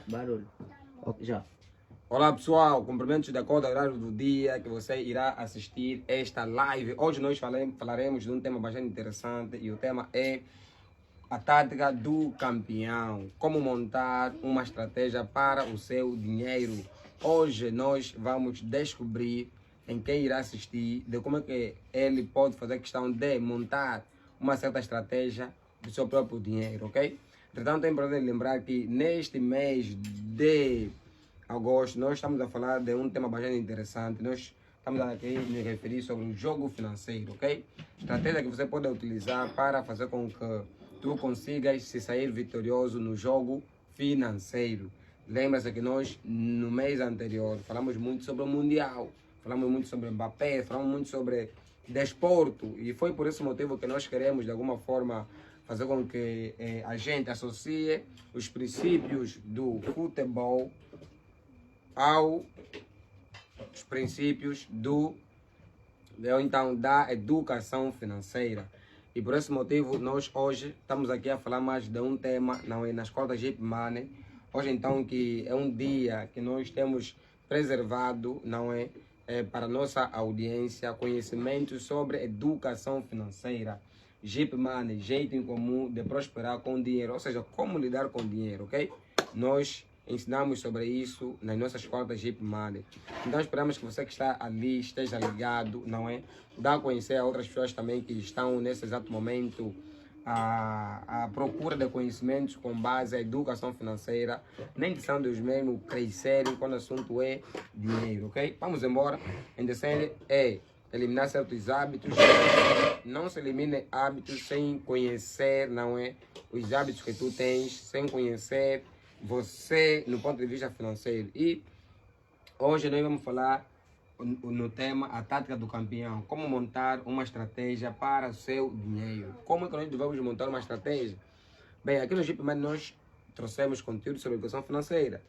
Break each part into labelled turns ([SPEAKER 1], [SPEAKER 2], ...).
[SPEAKER 1] Barulho. Ok, já.
[SPEAKER 2] Olá pessoal, cumprimentos da Coda Horário do Dia que você irá assistir esta live. Hoje nós falaremos de um tema bastante interessante e o tema é a tática do campeão. Como montar uma estratégia para o seu dinheiro. Hoje nós vamos descobrir em quem irá assistir de como é que ele pode fazer questão de montar uma certa estratégia do seu próprio dinheiro, ok? Entretanto, é importante lembrar que neste mês de agosto nós estamos a falar de um tema bastante interessante. Nós estamos aqui a nos referir sobre o jogo financeiro, ok? Estratégia que você pode utilizar para fazer com que tu consigas se sair vitorioso no jogo financeiro. Lembra-se que nós, no mês anterior, falamos muito sobre o Mundial, falamos muito sobre Mbappé, falamos muito sobre desporto, e foi por esse motivo que nós queremos, de alguma forma, fazer com que a gente associe os princípios do futebol aos princípios da educação financeira. E por esse motivo nós hoje estamos aqui a falar mais de um tema, não é, na escola da Jeep Money. Hoje então que é um dia que nós temos preservado, não é, para a nossa audiência, conhecimentos sobre educação financeira. Jeep Money, jeito em comum de prosperar com dinheiro, ou seja, como lidar com dinheiro, ok? Nós ensinamos sobre isso nas nossas escolas da Jeep Money. Então esperamos que você que está ali esteja ligado, não é? Dá a conhecer a outras pessoas também que estão nesse exato momento à procura de conhecimentos com base à educação financeira, nem que são dos mesmos crescerem quando o assunto é dinheiro, ok? Vamos embora. Em série é eliminar certos hábitos. Não se elimine hábitos sem conhecer, não é? Os hábitos que tu tens, sem conhecer você no ponto de vista financeiro. E hoje nós vamos falar no tema a tática do campeão. Como montar uma estratégia para o seu dinheiro. Como é que nós devemos montar uma estratégia? Bem, aqui no Jeep Money nós trouxemos conteúdo sobre educação financeira.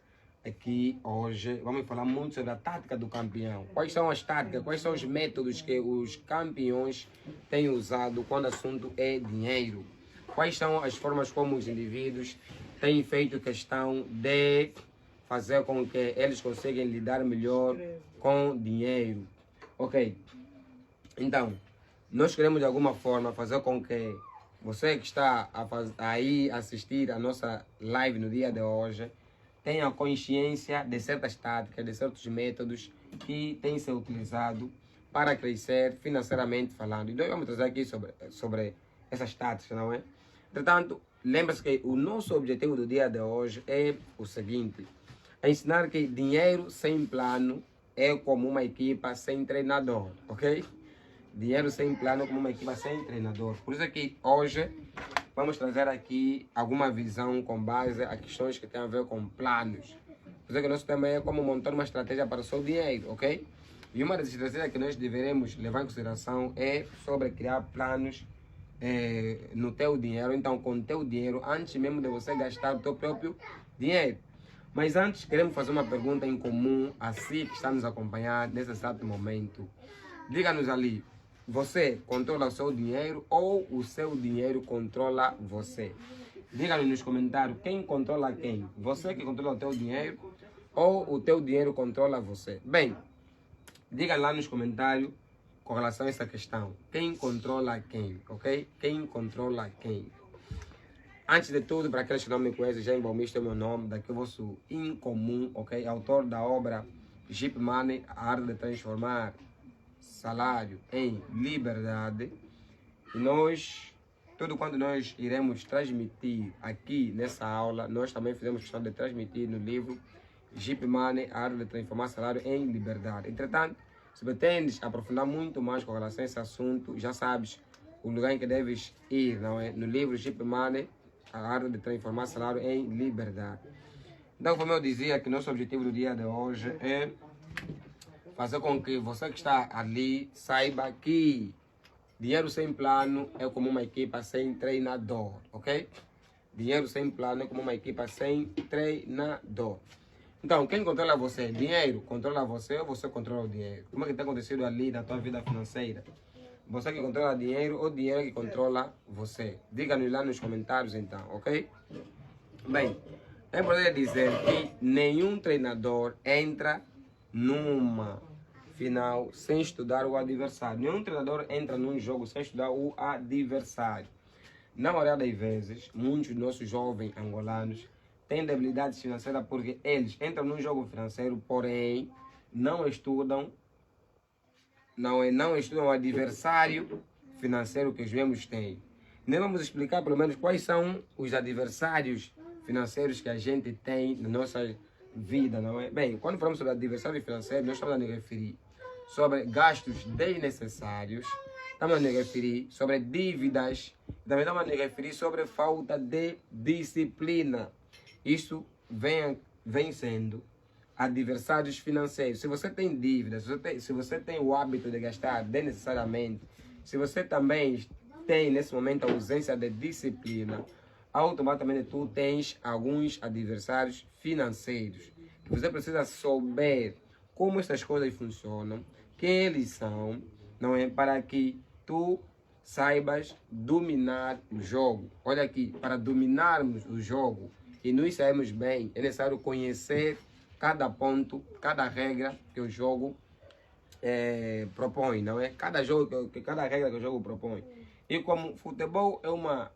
[SPEAKER 2] Aqui hoje vamos falar muito sobre a tática do campeão. Quais são as táticas, quais são os métodos que os campeões têm usado quando o assunto é dinheiro. Quais são as formas como os indivíduos têm feito questão de fazer com que eles consigam lidar melhor com dinheiro. Ok? Então, nós queremos de alguma forma fazer com que você que está aí assistir a nossa live no dia de hoje tenha consciência de certas táticas, de certos métodos que têm sido utilizados para crescer financeiramente falando. Então, vamos trazer aqui sobre essas táticas, não é? Portanto, lembre-se que o nosso objetivo do dia de hoje é o seguinte: é ensinar que dinheiro sem plano é como uma equipa sem treinador, ok? Dinheiro sem plano é como uma equipa sem treinador. Por isso que hoje vamos trazer aqui alguma visão com base a questões que têm a ver com planos. Por isso que o nosso tema é como montar uma estratégia para o seu dinheiro, ok? E uma das estratégias que nós deveremos levar em consideração é sobre criar planos no teu dinheiro, então com o teu dinheiro, antes mesmo de você gastar o teu próprio dinheiro. Mas antes, queremos fazer uma pergunta em comum a si que está nos acompanhando nesse exato momento. Diga-nos ali, você controla o seu dinheiro ou o seu dinheiro controla você? Diga-nos nos comentários quem controla quem. Você que controla o teu dinheiro ou o teu dinheiro controla você? Bem, diga lá nos comentários com relação a essa questão. Quem controla quem, ok? Quem controla quem? Antes de tudo, para aqueles que não me conhecem, Jean Baumista é o meu nome, daqui eu sou incomum, ok? Autor da obra Jeep Money, a arte de transformar salário em liberdade. E nós, tudo quanto nós iremos transmitir aqui nessa aula, nós também fizemos questão de transmitir no livro Jeep Money, a arte de transformar salário em liberdade. Entretanto, se pretendes aprofundar muito mais com relação a esse assunto, já sabes o lugar em que deves ir, não é? No livro Jeep Money, a arte de transformar salário em liberdade. Então, como eu dizia, que nosso objetivo do dia de hoje é fazer com que você que está ali saiba que dinheiro sem plano é como uma equipa sem treinador, ok? Dinheiro sem plano é como uma equipa sem treinador. Então, quem controla você? Dinheiro controla você ou você controla o dinheiro? Como é que está acontecendo ali na tua vida financeira? Você que controla dinheiro ou dinheiro que controla você? Diga-nos lá nos comentários então, ok? Bem, é importante dizer que nenhum treinador entra numa final sem estudar o adversário. Nenhum treinador entra num jogo sem estudar o adversário. Na maioria das vezes, muitos dos nossos jovens angolanos têm debilidades financeiras porque eles entram num jogo financeiro, porém não estudam o adversário financeiro que os mesmos têm. Nós vamos explicar pelo menos quais são os adversários financeiros que a gente tem na nossa vida, não é? Bem, quando falamos sobre adversário financeiro, nós estamos a nos referir sobre gastos desnecessários, estamos a nos referir sobre dívidas, também estamos a nos referir sobre falta de disciplina. Isso vem sendo adversários financeiros. Se você tem dívidas, se você tem o hábito de gastar desnecessariamente, se você também tem nesse momento a ausência de disciplina, automaticamente tu tens alguns adversários financeiros. Você precisa saber como essas coisas funcionam, quem eles são, não é? Para que tu saibas dominar o jogo. Olha aqui, para dominarmos o jogo e nos sairmos bem, é necessário conhecer cada ponto, cada regra que o jogo propõe, não é? Cada regra que o jogo propõe. E como futebol é uma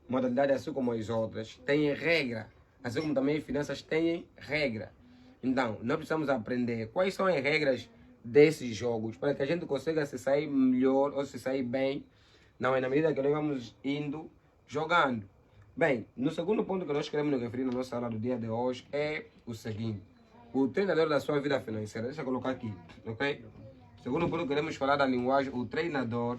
[SPEAKER 2] modalidade assim como as outras, tem regra, assim como também finanças têm regra. Então, nós precisamos aprender quais são as regras desses jogos para que a gente consiga se sair melhor ou se sair bem, não é? Na medida que nós vamos indo jogando. Bem, no segundo ponto que nós queremos nos referir na nossa aula do dia de hoje é o seguinte: o treinador da sua vida financeira. Deixa eu colocar aqui, ok? Segundo ponto, queremos falar da linguagem, o treinador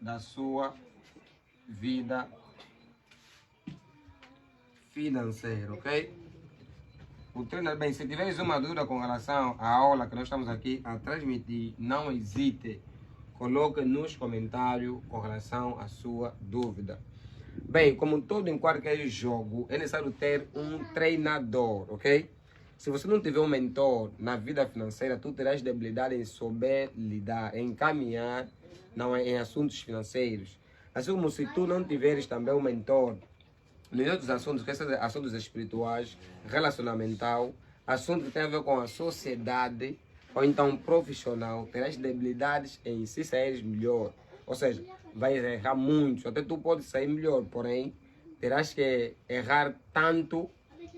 [SPEAKER 2] da sua vida financeira, ok? O treinador, bem, se tiveres uma dúvida com relação à aula que nós estamos aqui a transmitir, não hesite, coloque nos comentários com relação à sua dúvida. Bem, como todo em qualquer jogo, é necessário ter um treinador, ok? Se você não tiver um mentor na vida financeira, tu terás debilidade em saber lidar, em caminhar, não é, em assuntos financeiros. Assim como se tu não tiveres também um mentor nos outros assuntos, que são assuntos espirituais, relacionamental, assuntos que têm a ver com a sociedade, ou então profissional, terás debilidades em se sair melhor. Ou seja, vai errar muito, até tu pode sair melhor, porém, terás que errar tanto,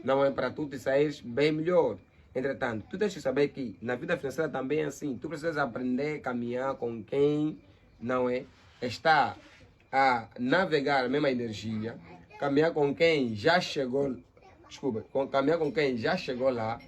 [SPEAKER 2] não é, para tu te sair bem melhor. Entretanto, tu tens que saber que na vida financeira também é assim, tu precisas aprender a caminhar com quem, não é, está a navegar a mesma energia, caminhar com quem já chegou, caminhar com quem já chegou lá,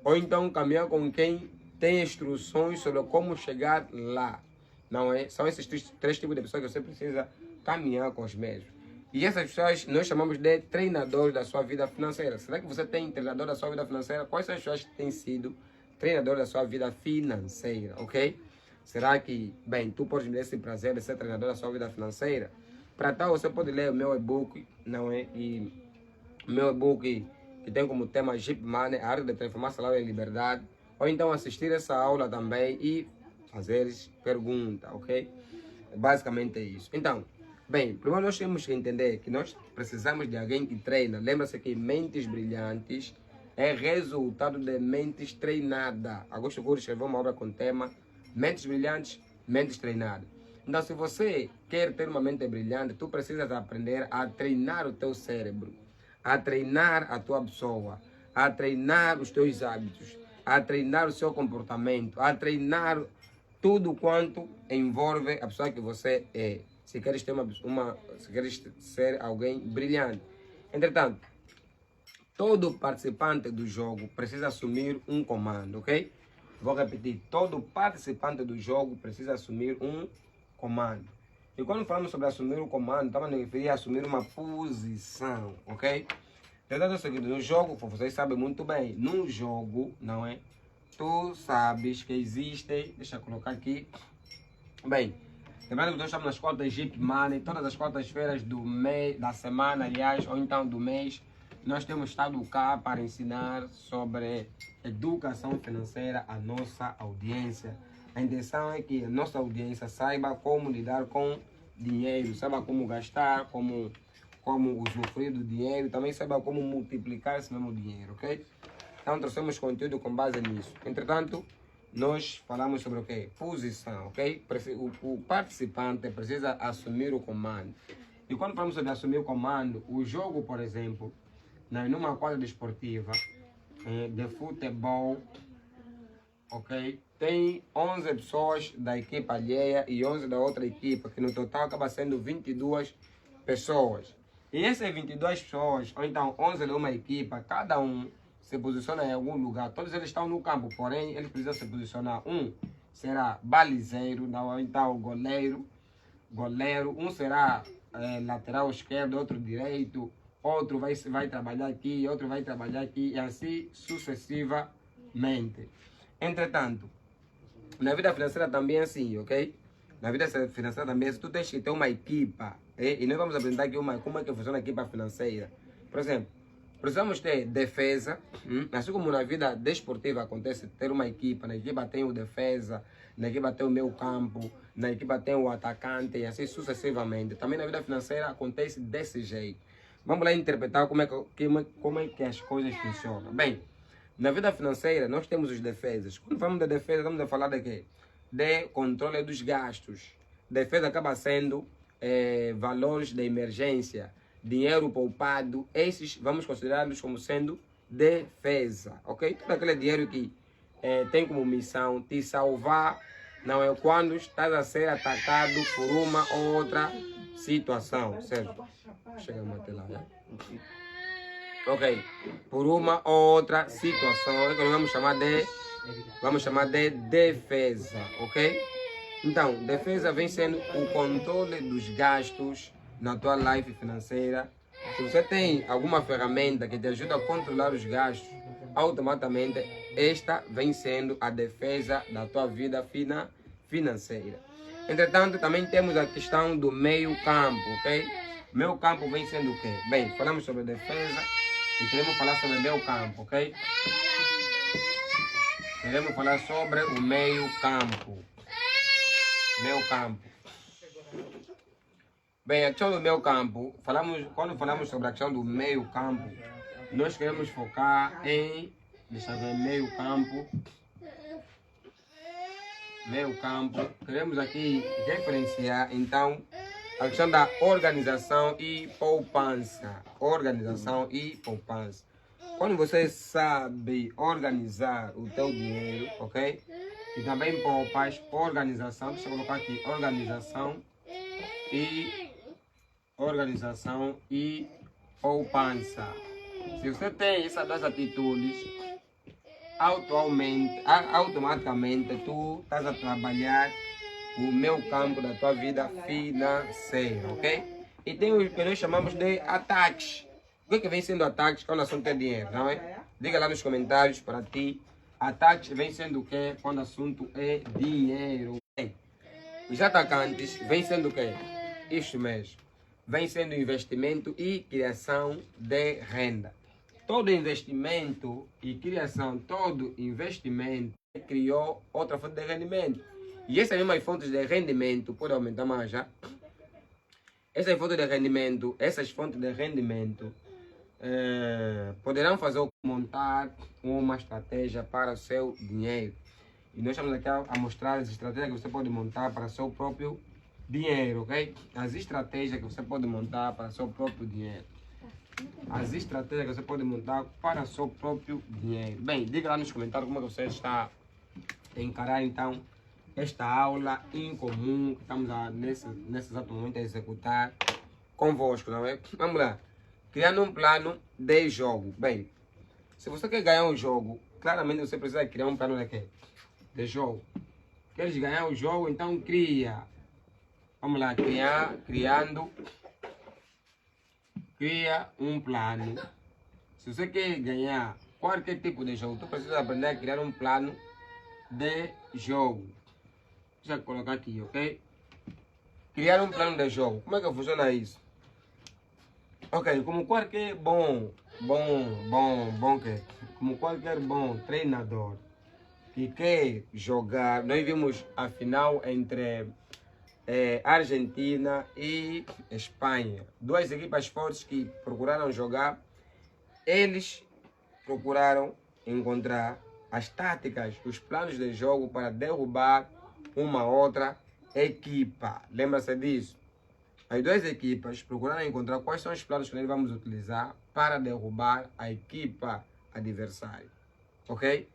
[SPEAKER 2] ou então caminhar com quem tem instruções sobre como chegar lá, não é? São esses três tipos de pessoas que você precisa caminhar com os mesmos. E essas pessoas nós chamamos de treinadores da sua vida financeira. Será que você tem treinador da sua vida financeira? Quais são as pessoas que têm sido treinadores da sua vida financeira, ok? Será que, bem, tu podes me dar esse prazer de ser treinador da sua vida financeira? Para tal, você pode ler o meu e-book, não é? E o meu e-book que tem como tema Jeep Money, a arte de transformar salário em liberdade. Ou então assistir essa aula também e fazer perguntas, ok? Basicamente é isso. Então, bem, primeiro nós temos que entender que nós precisamos de alguém que treina. Lembra-se que mentes brilhantes é resultado de mentes treinadas. Augusto Cury escreveu uma obra com o tema Mentes Brilhantes, Mentes Treinadas. Então, se você quer ter uma mente brilhante, tu precisas aprender a treinar o teu cérebro, a treinar a tua pessoa, a treinar os teus hábitos, a treinar o seu comportamento, a treinar tudo quanto envolve a pessoa que você é. Se queres ter se queres ser alguém brilhante. Entretanto, todo participante do jogo precisa assumir um comando, ok? Vou repetir, todo participante do jogo precisa assumir um comando. E quando falamos sobre assumir um comando, estamos a referir a assumir uma posição, ok? Verdade é o seguinte, no jogo, vocês sabem muito bem, no jogo, não é? Tu sabes que existe, deixa eu colocar aqui, bem, lembrando que nós estamos nas quartas Jeep Money, todas as quartas-feiras do mês, da semana, aliás, ou então do mês, nós temos estado cá para ensinar sobre educação financeira à nossa audiência. A intenção é que a nossa audiência saiba como lidar com dinheiro, saiba como gastar, como usufruir do dinheiro, também saiba como multiplicar esse mesmo dinheiro, ok? Então trouxemos conteúdo com base nisso. Entretanto, nós falamos sobre o quê? Posição, ok? O participante precisa assumir o comando. E quando falamos sobre assumir o comando, o jogo, por exemplo, numa quadra desportiva de futebol, ok? Tem 11 pessoas da equipa alheia e 11 da outra equipa, que no total acaba sendo 22 pessoas. E essas 22 pessoas, ou então 11 de uma equipa, cada um se posiciona em algum lugar. Todos eles estão no campo, porém eles precisam se posicionar. Um será balizeiro, ou então goleiro. Um será lateral esquerdo, outro direito, outro vai trabalhar aqui, outro vai trabalhar aqui, e assim sucessivamente. Entretanto, na vida financeira também é assim, ok? Na vida financeira também é assim, tu tens que ter uma equipa, e nós vamos apresentar aqui como é que funciona a equipa financeira. Por exemplo, precisamos ter defesa, assim como na vida desportiva acontece, ter uma equipa. Na equipa tem o defesa, na equipa tem o meio campo, na equipa tem o atacante e assim sucessivamente. Também na vida financeira acontece desse jeito. Vamos lá interpretar como é que as coisas funcionam. Bem, na vida financeira nós temos os defesas. Quando falamos de defesa, estamos a falar de quê? De controle dos gastos. Defesa acaba sendo valores de emergência, dinheiro poupado. Esses vamos considerá-los como sendo defesa, ok? Todo aquele dinheiro que tem como missão te salvar, não é quando estás a ser atacado por uma ou outra situação, certo? Chegamos até lá, né? Ok, por uma ou outra situação, que nós vamos chamar de defesa, ok? Então, defesa vem sendo o controle dos gastos na tua life financeira. Se você tem alguma ferramenta que te ajuda a controlar os gastos, automaticamente esta vem sendo a defesa da tua vida financeira. Entretanto, também temos a questão do meio campo, ok? Meio campo vem sendo o quê? Bem, falamos sobre defesa e queremos falar sobre meio campo, ok? Queremos falar sobre o meio campo. Meio campo. Bem, a questão do meio campo, quando falamos sobre a questão do meio campo, nós queremos focar em, deixa eu ver, meio campo, queremos aqui referenciar então a questão da organização e poupança. Quando você sabe organizar o teu dinheiro, ok? E também poupas, organização, deixa eu colocar aqui, organização e poupança. Se você tem essas duas atitudes, automaticamente tu estás a trabalhar o meio campo da tua vida financeira, ok? E tem o que nós chamamos de ataques. O que é que vem sendo ataques quando o assunto é dinheiro, não é? Diga lá nos comentários para ti. Ataques vem sendo o quê quando o assunto é dinheiro? Os atacantes vem sendo o quê? Isto mesmo. Vem sendo investimento e criação de renda. Todo investimento criou outra fonte de rendimento. E essas mesmas fontes de rendimento, pode aumentar mais já? Essas fontes de rendimento poderão fazer montar uma estratégia para o seu dinheiro. E nós estamos aqui a mostrar as estratégias que você pode montar para o seu próprio dinheiro, ok? As estratégias que você pode montar para o seu próprio dinheiro. Bem, diga lá nos comentários como é que você está a encarar então esta aula em comum que estamos nesse exato momento a executar convosco, não é? Vamos lá. Criando um plano de jogo. Bem, se você quer ganhar um jogo, claramente você precisa criar um plano de quê? De jogo. Queres ganhar o jogo, então cria. Vamos lá, cria um plano. Se você quer ganhar qualquer tipo de jogo, tu precisa aprender a criar um plano de jogo. Deixa eu colocar aqui, ok? Criar um plano de jogo. Como é que funciona isso? Ok, como qualquer como qualquer bom treinador que quer jogar, nós vimos a final entre Argentina e Espanha. Duas equipas fortes que procuraram jogar. Eles procuraram encontrar as táticas, os planos de jogo para derrubar uma outra equipa. Lembra-se disso? As duas equipas procuraram encontrar quais são os planos que nós vamos utilizar para derrubar a equipa adversária. Ok?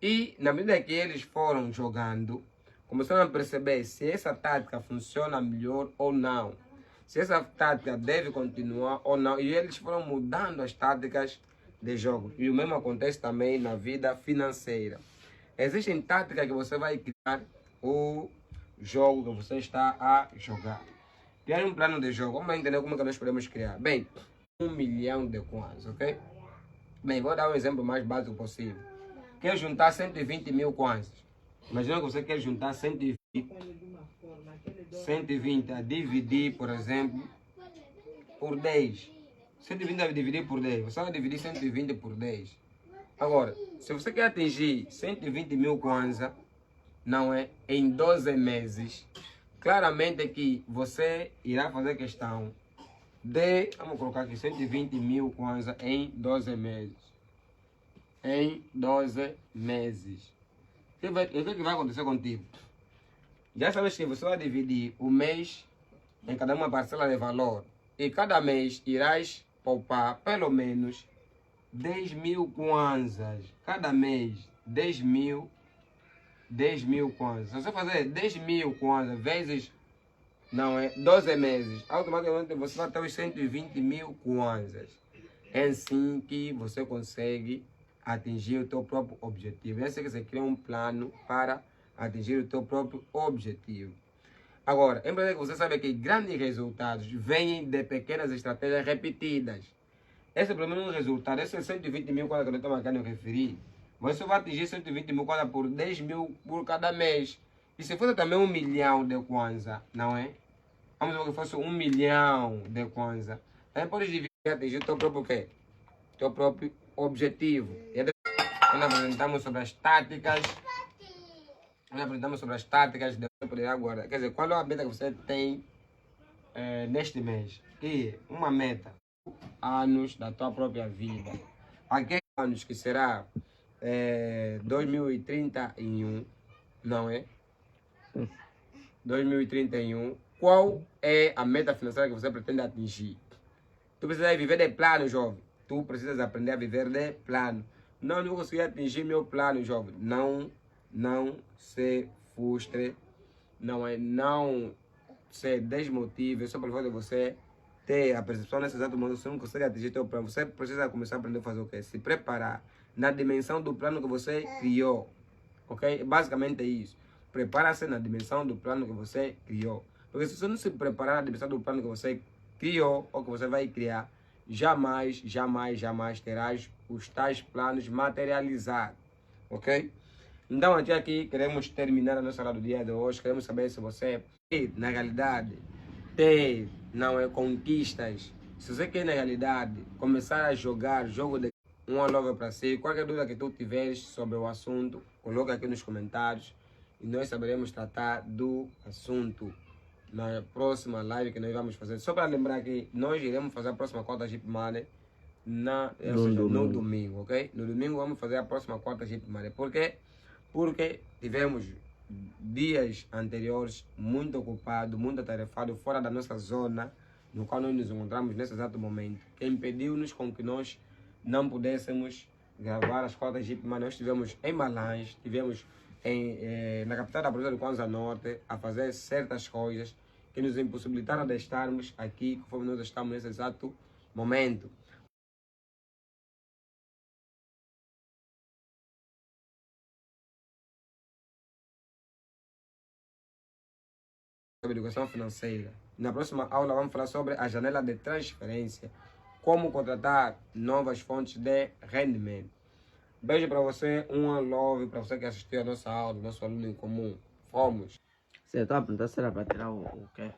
[SPEAKER 2] E na medida que eles foram jogando, começaram a perceber se essa tática funciona melhor ou não. Se essa tática deve continuar ou não. E eles foram mudando as táticas de jogo. E o mesmo acontece também na vida financeira. Existem táticas que você vai criar o jogo que você está a jogar. Criar um plano de jogo. Vamos entender como é que nós podemos criar. Bem, 1 milhão de kwanzas, ok? Bem, vou dar um exemplo mais básico possível. Quer juntar 120 mil kwanzas. Imagina que você quer juntar 120 a dividir, por exemplo, por 10. 120 a dividir por 10. Você vai dividir 120 por 10. Agora, se você quer atingir 120 mil kwanzas, não é? Em 12 meses, claramente que você irá fazer questão de, vamos colocar aqui, 120 mil kwanzas em 12 meses. Em 12 meses. O que vai acontecer contigo? Já sabes que você vai dividir o mês em cada uma parcela de valor. E cada mês irás poupar pelo menos 10 mil kwanzas. Cada mês, 10 mil kwanzas. Se você fazer 10 mil kwanzas vezes, não é, 12 meses, automaticamente você vai ter os 120 mil kwanzas. É assim que você consegue atingir o teu próprio objetivo. É assim que você cria um plano para atingir o teu próprio objetivo. Agora, é importante que você saiba que grandes resultados vêm de pequenas estratégias repetidas. Esse é o primeiro resultado. Esse é 120 mil quadras que eu estou marcando referir. Você vai atingir 120 mil quadras por 10 mil por cada mês. E se fosse também 1 milhão de kwanza, não é? Vamos ver que fosse 1 milhão de kwanza. Aí pode dividir e atingir o teu próprio quê? Teu próprio objetivo. E nós apresentamos sobre as táticas. Nós apresentamos sobre as táticas de você poder guardar. Quer dizer, qual é a meta que você tem neste mês? Que uma meta. Anos da tua própria vida. Aqueles anos que será 2031, não é? 2031. Qual é a meta financeira que você pretende atingir? Tu precisa viver de plano, jovem. Tu precisas aprender a viver de plano. Não vou conseguir atingir meu plano, jovem. Não se frustre. Não se desmotive. Só pelo fato de você ter a percepção nesse exato momento, você não consegue atingir teu plano. Você precisa começar a aprender a fazer o quê? Se preparar na dimensão do plano que você criou. Ok? Basicamente é isso. Prepara-se na dimensão do plano que você criou. Porque se você não se preparar na dimensão do plano que você criou ou que você vai criar, jamais terás os tais planos materializados. Ok? Então, até aqui, queremos terminar a nossa aula do dia de hoje. Queremos saber se você, na realidade, ter conquistas. Se você quer, na realidade, começar a jogar jogo de uma nova para si, qualquer dúvida que tu tiveres sobre o assunto, coloca aqui nos comentários e nós saberemos tratar do assunto na próxima live que nós vamos fazer. Só para lembrar que nós iremos fazer a próxima quarta Jeep Money no domingo, ok? No domingo vamos fazer a próxima quarta Jeep Money. Por quê? Porque tivemos dias anteriores muito ocupados, muito atarefados, fora da nossa zona, no qual nós nos encontramos nesse exato momento, que impediu-nos com que nós não pudéssemos gravar as quartas Jeep Money. Nós estivemos em Malães, estivemos na capital da província do Kwanza Norte, a fazer certas coisas que nos impossibilitaram de estarmos aqui, conforme nós estamos nesse exato momento. Sobre educação financeira. Na próxima aula vamos falar sobre a janela de transferência, como contratar novas fontes de rendimento. Beijo para você, um love para você que assistiu a nossa aula, nosso aluno em comum. Fomos.
[SPEAKER 1] Você está a perguntar se era para tirar o quê?